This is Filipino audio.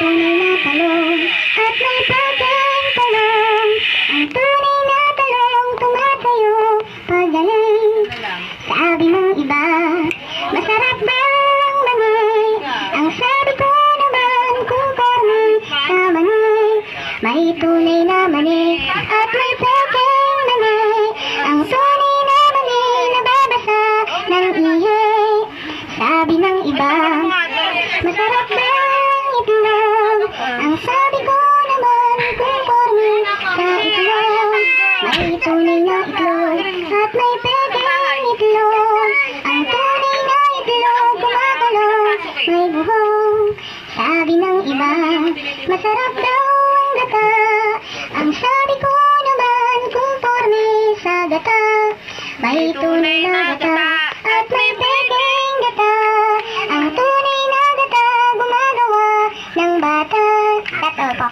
tunay na talong at may pageng talong. Ang tunay na talong tumatayo pagaling. Sabi ng iba, masarap bang mani? Ang sabi ko naman, kung karne sa mani. May tunay na mani at may pageng mani. Ang tunay na mani nababasa ng ihi. Sabi ng iba, masarap bang itlog? Ang sabi ko naman, kung karne sa itlog. May tunay na itlog at may pageng itlog. Ang tunay na itlog kumakalog, may buhok. Sabi ng iba, masarap daw ang gata. Ang sabi ko naman, kung karne sa gata. May tunay na gata at may pageng gata. Ang tunay na gata gumagawa ng bata. That's all po.